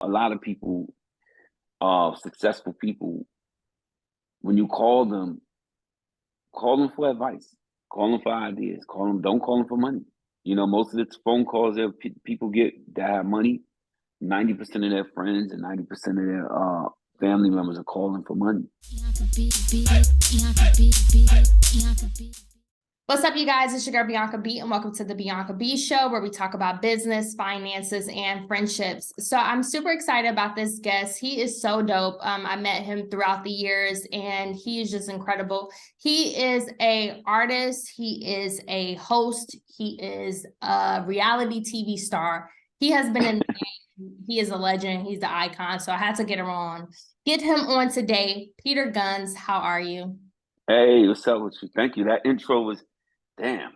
A lot of people, successful people, when you call them for advice, call them for ideas, don't call them for money. Most of the phone calls that people get that have money, 90% of their friends and 90% of their family members are calling for money. What's up, you guys? It's your girl Bianca B, and welcome to the Bianca B Show, where we talk about business, finances, and friendships. So I'm super excited about this guest. He is so dope. I met him throughout the years, and he is just incredible. He is an artist. He is a host. He is a reality TV star. He has been in the game. He is a legend. He's the icon. So I had to get him on today. Peter Gunz, how are you? Hey, what's up with you? Thank you. That intro was, damn.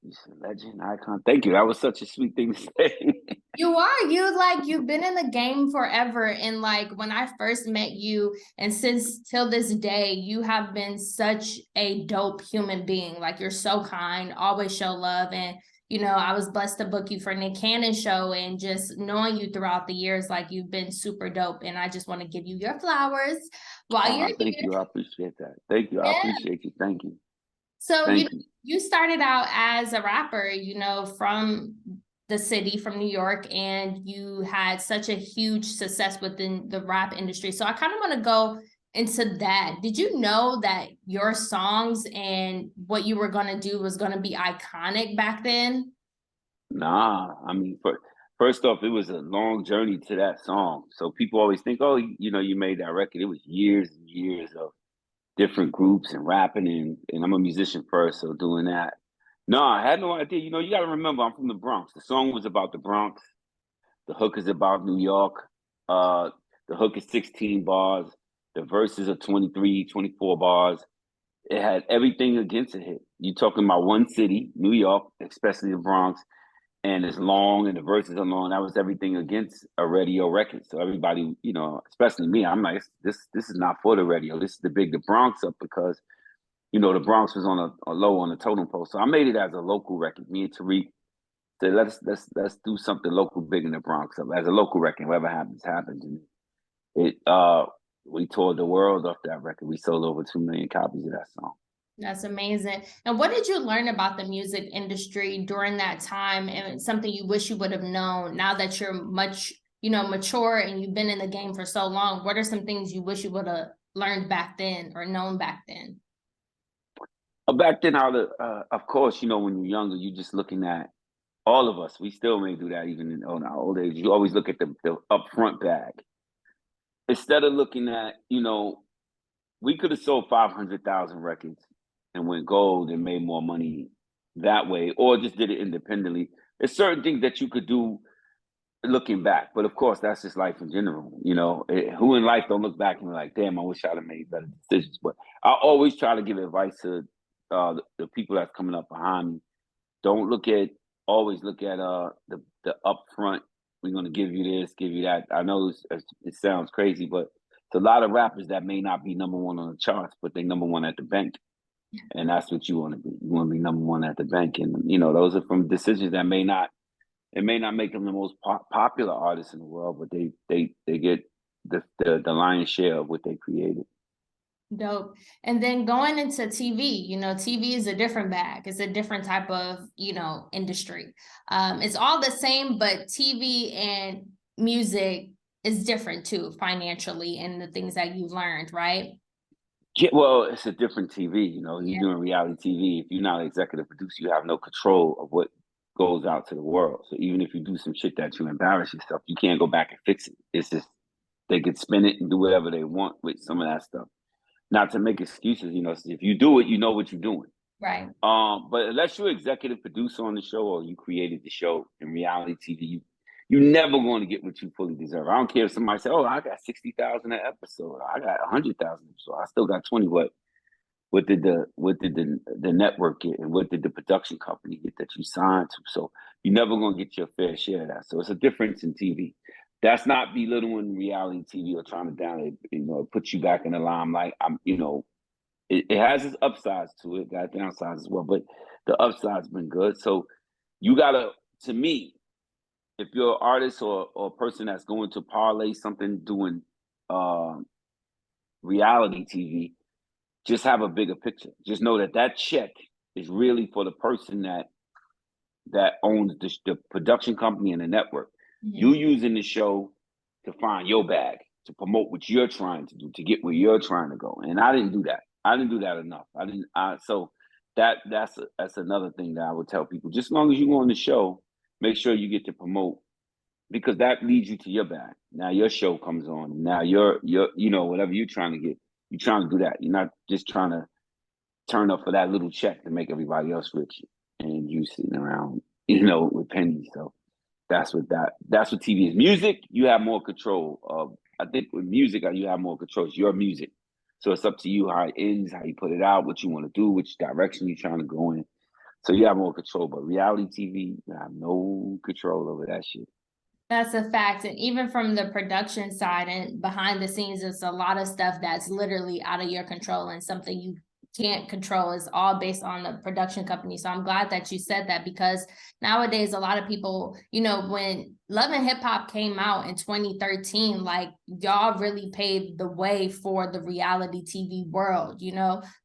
You're a legend, icon. Thank you. That was such a sweet thing to say. You've been in the game forever. And when I first met you, and since till this day, you have been such a dope human being. You're so kind, always show love. And I was blessed to book you for Nick Cannon's show, and just knowing you throughout the years, you've been super dope. And I just want to give you your flowers while you're Thank you. I appreciate that. Thank you. I appreciate you. Thank you. So you started out as a rapper, from the city, from New York, and you had such a huge success within the rap industry. So I kind of want to go into that. Did you know that your songs and what you were going to do was going to be iconic back then? Nah, I mean, first off, it was a long journey to that song. So people always think, oh, you made that record. It was years and years of different groups and rapping, and I'm a musician first, so doing that. No, I had no idea. You got to remember, I'm from the Bronx. The song was about the Bronx. The hook is about New York. The hook is 16 bars. The verses are 23, 24 bars. It had everything against a hit. You're talking about one city, New York, especially the Bronx, and it's long and the verses are long. That was everything against a radio record. So everybody, especially me, I'm like, this is not for the radio. This is to big the Bronx up, because the Bronx was on a low on the totem pole. So I made it as a local record. Me and Tariq said, let's do something local big in the Bronx up as a local record. Whatever happens, happens. And we toured the world off that record. We sold over 2 million copies of that song. That's amazing. And what did you learn about the music industry during that time, and something you wish you would have known now that you're much, mature and you've been in the game for so long? What are some things you wish you would have learned back then or known back then? Back then, of course, when you're younger, you're just looking at all of us. We still may do that even in our old age. You always look at the upfront bag. Instead of looking at, we could have sold 500,000 records and went gold and made more money that way, or just did it independently. There's certain things that you could do looking back, but of course, that's just life in general. Who in life don't look back and be like, damn, I wish I'd have made better decisions. But I always try to give advice to the people that's coming up behind me. Always look at the upfront. We're going to give you this, give you that. I know it sounds crazy, but it's a lot of rappers that may not be number one on the charts, but they number one at the bank. And that's what you want to be. You want to be number one at the bank. And, those are from decisions that may not make them the most popular artists in the world, but they get the lion's share of what they created. Dope. And then going into TV, TV is a different bag. It's a different type of, industry. It's all the same, but TV and music is different too, financially, and the things that you've learned, right? Yeah, well, it's a different TV. You're doing reality TV. If you're not an executive producer, you have no control of what goes out to the world. So even if you do some shit that you embarrass yourself, you can't go back and fix it. It's just they could spin it and do whatever they want with some of that stuff. Not to make excuses, if you do it, you know what you're doing. Right. But unless you're executive producer on the show or you created the show in reality TV, you're never going to get what you fully deserve. I don't care if somebody says, "Oh, I got 60,000 an episode. I got 100,000 episode. I still got 20." What did the network get, and what did the production company get that you signed to? So you're never going to get your fair share of that. So it's a difference in TV. That's not belittling reality TV or trying to down it, put you back in the limelight. It has its upsides to it, got downsides as well, but the upside's been good. So you gotta, to me, if you're an artist or a person that's going to parlay something doing uh, reality TV, just have a bigger picture. Just know that that check is really for the person that owns the production company and the network. You using the show to find your bag, to promote what you're trying to do, to get where you're trying to go. And I didn't do that. I didn't do that enough. I didn't. So that's another thing that I would tell people. Just as long as you go on the show, make sure you get to promote, because that leads you to your bag. Now your show comes on. Now you're whatever you're trying to get, you're trying to do that. You're not just trying to turn up for that little check to make everybody else rich, and you sitting around, with pennies. So that's what TV is. Music, you have more control of. I think with music, you have more control. It's your music. So it's up to you how it ends, how you put it out, what you want to do, which direction you're trying to go in. So you have more control. But reality TV, you have no control over that shit. That's a fact. And even from the production side and behind the scenes, it's a lot of stuff that's literally out of your control and something you can't control. Is all based on the production company. So I'm glad that you said that, because nowadays a lot of people, when Love and Hip Hop came out in 2013, like y'all really paved the way for the reality TV world.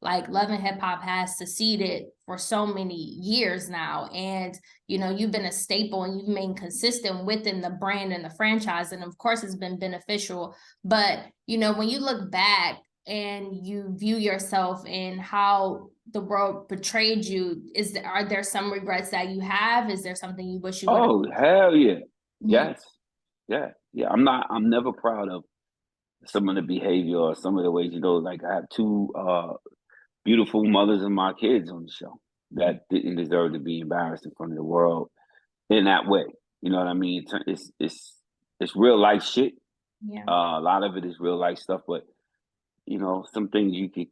Like Love and Hip Hop has succeeded for so many years now, and you've been a staple and you've been consistent within the brand and the franchise, and of course it's been beneficial. But when you look back and you view yourself and how the world portrayed you, are there some regrets that you have? Is there something you wish you would have? Oh, hell yeah. Yes. Yeah. I'm never proud of some of the behavior or some of the ways, like I have two beautiful mothers of my kids on the show that didn't deserve to be embarrassed in front of the world in that way. You know what I mean? It's real life shit. Yeah. A lot of it is real life stuff, but some things you can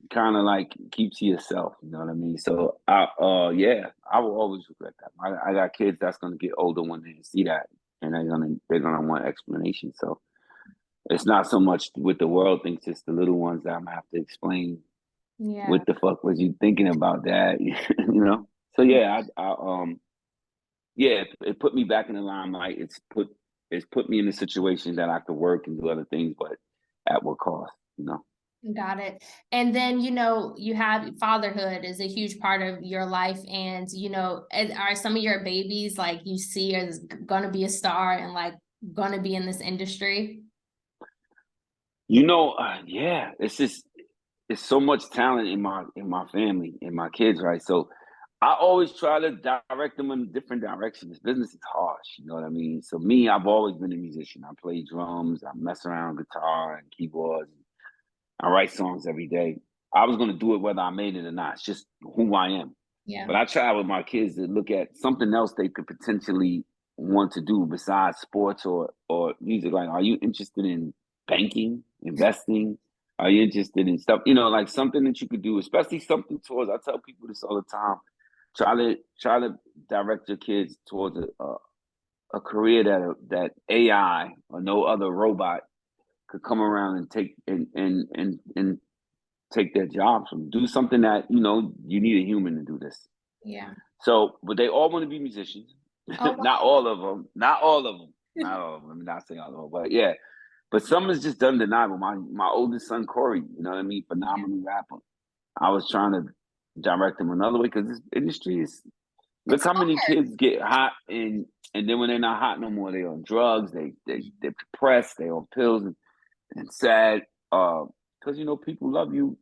kind of like keep to yourself. You know what I mean? So I will always regret that. I got kids that's gonna get older when they see that, and they're gonna want explanation. So it's not so much what the world thinks; it's the little ones that I'm gonna have to explain. Yeah. What the fuck was you thinking about that? So yeah, it put me back in the limelight. It's put me in a situation that I could work and do other things, but at what cost? Got it. And then, you have fatherhood is a huge part of your life. And, are some of your babies like you see as going to be a star and like going to be in this industry? Yeah, it's so much talent in my family, in my kids, right? So I always try to direct them in different directions. Business is harsh, you know what I mean? So me, I've always been a musician. I play drums, I mess around guitar and keyboards. I write songs every day. I was going to do it whether I made it or not. It's just who I am. Yeah. But I try with my kids to look at something else they could potentially want to do besides sports or music. Like, are you interested in banking, investing? Are you interested in stuff, like something that you could do, especially something towards, I tell people this all the time, try to direct your kids towards a career that AI or no other robot could come around and take and take their jobs from. Do something that you need a human to do this. Yeah. So, but they all want to be musicians. Oh, Not all of them. Not all of them. Not all of them. I'm not saying all of them, but yeah. But some is just undeniable. My oldest son Corey, you know what I mean, phenomenal rapper. I was trying to direct him another way because this industry is. Look how many kids get hot and then when they're not hot no more, they're on drugs. They're depressed. They're on pills and sad. Because people love you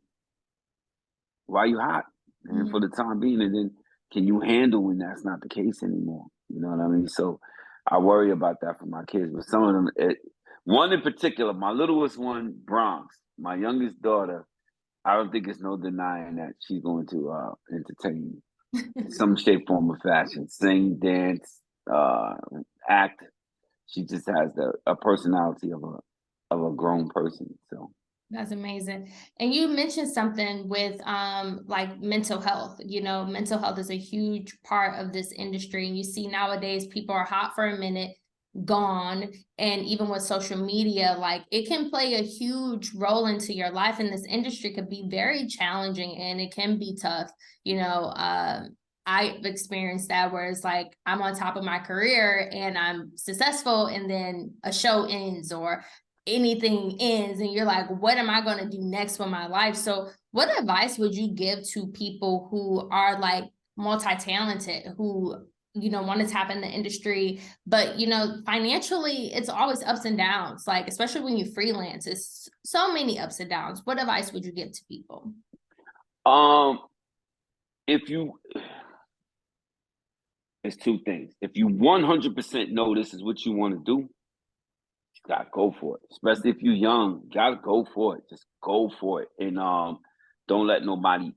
while you hot and for the time being, and then can you handle when that's not the case anymore? You know what I mean? So I worry about that for my kids. But some of them, one in particular, my littlest one, Bronx, my youngest daughter, I don't think it's no denying that she's going to entertain me in some shape, form, or fashion. Sing, dance, act. She just has a personality of a grown person. So that's amazing. And you mentioned something with like mental health. Mental health is a huge part of this industry. And you see nowadays people are hot for a minute, gone. And even with social media, like it can play a huge role into your life. And this industry could be very challenging and it can be tough. I've experienced that where it's like I'm on top of my career and I'm successful, and then a show ends or anything ends, and you're like, what am I going to do next with my life? So what advice would you give to people who are like multi-talented, who, you know, want to tap in the industry, but, you know, financially it's always ups and downs, like especially when you freelance, it's so many ups and downs. What advice would you give to people? If you, it's two things. If you 100% know this is what you want to do, you gotta go for it. Especially if you're young, you gotta go for it. Just go for it, and don't let nobody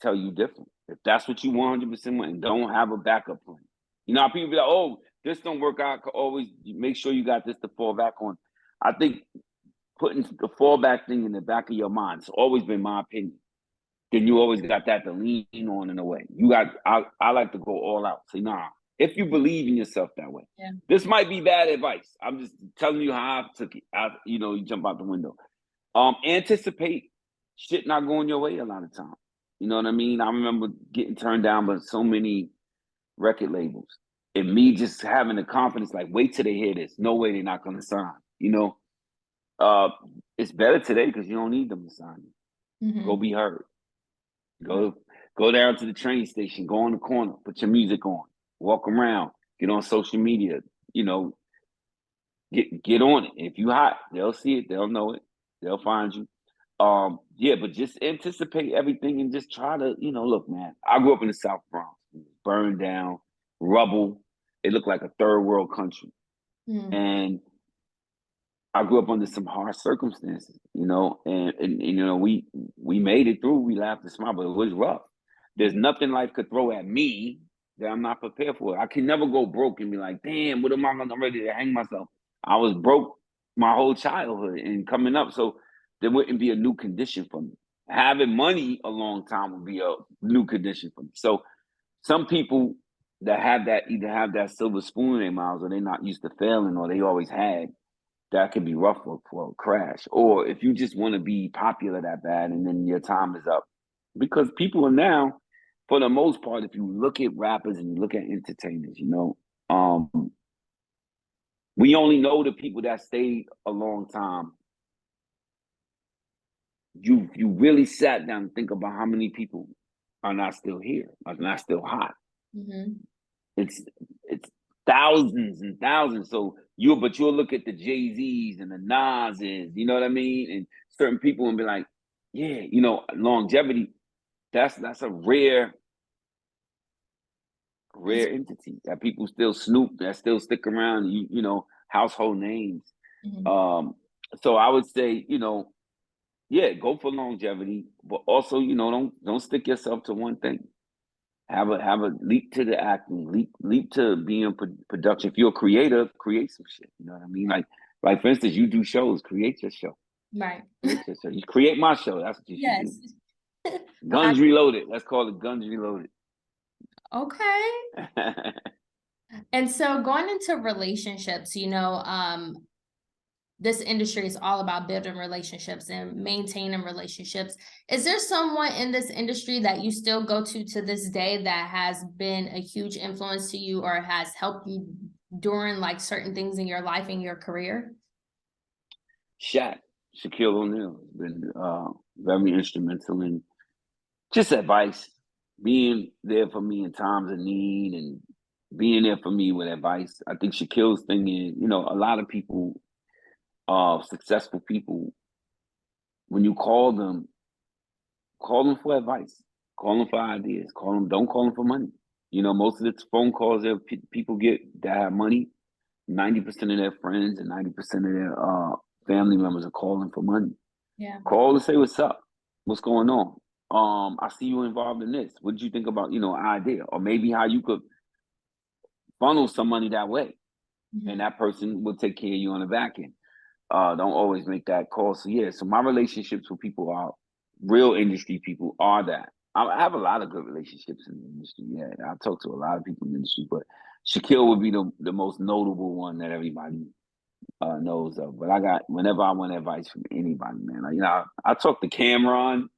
tell you different. If that's what you 100% want, and don't have a backup plan. You know how people be like, "Oh, this don't work out." Always make sure you got this to fall back on. I think putting the fallback thing in the back of your mind, it's always been my opinion. Then you always got that to lean on in a way. You got, I like to go all out. Say, nah, if you believe in yourself that way. Yeah. This might be bad advice. I'm just telling you how I took it. You know, you jump out the window. Anticipate shit not going your way a lot of times. You know what I mean? I remember getting turned down by so many record labels. And me just having the confidence, like, wait till they hear this. No way they're not gonna sign. You know, it's better today because you don't need them to sign you. Mm-hmm. Go be heard. Go down to the train station, go on the corner, put your music on, walk around, get on social media, you know, get on it. If you hot, they'll see it, they'll know it, they'll find you. Yeah, but just anticipate everything and just try to, you know, look, man, I grew up in the South Bronx, burned down, rubble. It looked like a third world country. Mm-hmm. And I grew up under some harsh circumstances, you know, and you know, we made it through. We laughed and smiled, but it was rough. There's nothing life could throw at me that I'm not prepared for. I can never go broke and be like, damn, what am I gonna, I'm ready to hang myself. I was broke my whole childhood and coming up, so there wouldn't be a new condition for me. Having money a long time would be a new condition for me. So some people that have that either have that silver spoon in their mouths or they're not used to failing or they always had, that could be rough for a crash. Or if you just want to be popular that bad and then your time is up. Because people are now, for the most part, if you look at rappers and you look at entertainers, you know, we only know the people that stayed a long time. You really sat down and think about how many people are not still here, are not still hot. Mm-hmm. It's thousands and thousands. So you'll look at the Jay-Z's and the Nas's, you know what I mean? And certain people and be like, yeah, you know, longevity, that's a rare entity that people still snoop, that still stick around, you know, household names. Mm-hmm. So I would say, you know, yeah, go for longevity, but also, you know, don't stick yourself to one thing. Have a leap to the acting, leap to being production. If you're a creator, create some shit. You know what I mean? Like for instance, you do shows, create your show. Right. Create your show. You create my show. That's what you should do. Yes. Guns Reloaded. Let's call it Guns Reloaded. Okay. And so going into relationships, you know, this industry is all about building relationships and maintaining relationships. Is there someone in this industry that you still go to this day that has been a huge influence to you or has helped you during like certain things in your life and your career? Shaquille O'Neal has been very instrumental in just advice, being there for me in times of need and being there for me with advice. I think Shaquille's thing is, you know, a lot of people, successful people, when you call them for advice, call them for ideas, don't call them for money. You know, most of the phone calls that people get that have money, 90% of their friends and 90% of their family members are calling for money. Yeah. Call and say what's up, what's going on. I see you involved in this. What did you think about, you know, an idea, or maybe how you could funnel some money that way, Mm-hmm. and that person will take care of you on the back end. Don't always make that call. So yeah, so my relationships with people are real industry people are that. I have a lot of good relationships in the industry. Yeah, I talk to a lot of people in the industry, but Shaquille would be the most notable one that everybody knows of. But whenever I want advice from anybody, man, like, you know, I talk to Cameron.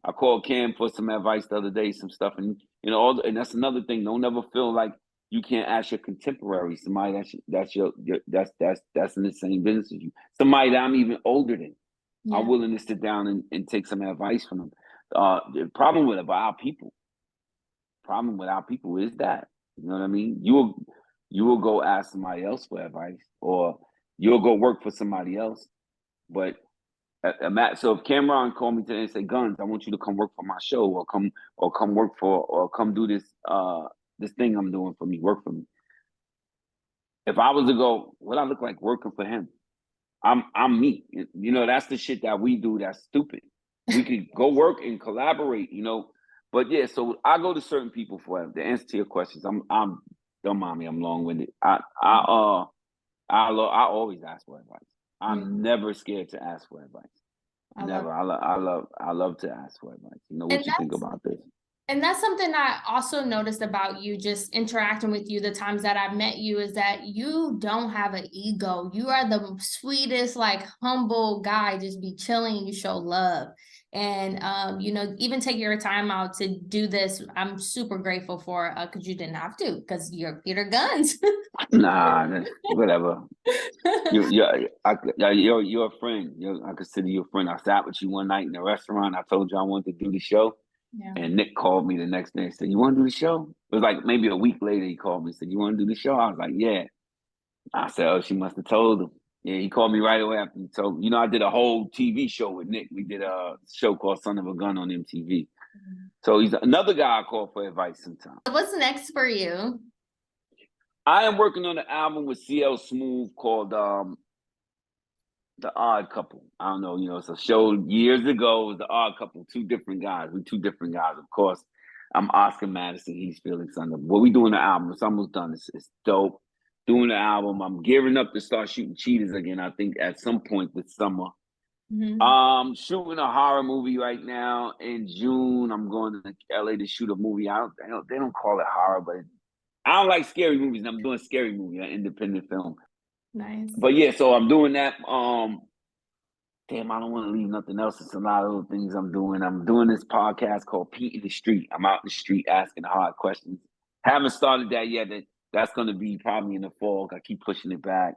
I called Cam for some advice the other day, some stuff, and you know, and that's another thing. Don't ever feel like you can't ask your contemporary, somebody that's that's in the same business as you, somebody that I'm even older than. I'm willing to sit down and take some advice from them. The problem with our people is that, you know what I mean? You will go ask somebody else for advice, or you'll go work for somebody else. But so if Cameron called me today and said, "Gunz, I want you to come work for my show, or come work for, or come do this this thing I'm doing for me, work for me." If I was to go, what I look like working for him? I'm me. You know, that's the shit that we do that's stupid. We could go work and collaborate, you know. But yeah, so I go to certain people for the answer to your questions. I'm don't mind me, I'm long-winded. I always ask for advice. I'm never scared to ask for advice. Never. I love to ask for advice. You know, what you think about this? And that's something I also noticed about you, just interacting with you the times that I've met you, is that you don't have an ego. You are the sweetest, like, humble guy, just be chilling, you show love. And, you know, even take your time out to do this, I'm super grateful for, because you didn't have to, because you're Peter Gunz. Nah, whatever. You're a friend. I consider you a friend. I sat with you one night in the restaurant. I told you I wanted to do the show. Yeah. And Nick called me the next day and said, "You want to do the show?" It was like maybe a week later he called me and said, "You want to do the show?" I was like, "Yeah." I said, "Oh, she must have told him." Yeah, he called me right away after he told. You know, I did a whole TV show with Nick. We did a show called Son of a Gun on MTV. So he's another guy I call for advice sometimes. What's next for you? I am working on an album with CL Smooth called The Odd Couple. I don't know, you know, it's a show years ago. It was The Odd Couple, two different guys. We're two different guys, of course. I'm Oscar Madison. He's Felix Under. What we doing the album? It's almost done. It's dope. Doing the album. I'm gearing up to start shooting Cheetahs again, I think, at some point this summer. Shooting a horror movie right now. In June, I'm going to LA to shoot a movie. They don't call it horror, but I don't like scary movies. I'm doing a scary movie, an independent film. Nice. But yeah, so I'm doing that. Damn, I don't want to leave nothing else. It's a lot of little things I'm doing. I'm doing this podcast called Pete in the Street. I'm out in the street asking hard questions. Haven't started that yet. That's going to be probably in the fall. I keep pushing it back.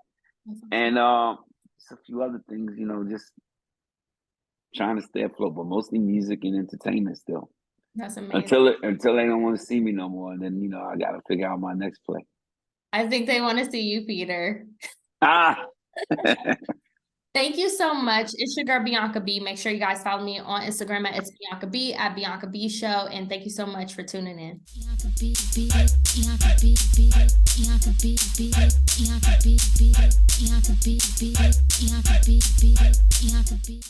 And just a few other things, you know, just trying to stay afloat, but mostly music and entertainment still. That's amazing. Until they don't want to see me no more. And then, you know, I got to figure out my next play. I think they want to see you, Peter. Thank you so much. It's your girl, Bianca B. Make sure you guys follow me on Instagram at It's Bianca B, at Bianca B Show. And thank you so much for tuning in. Bianca B.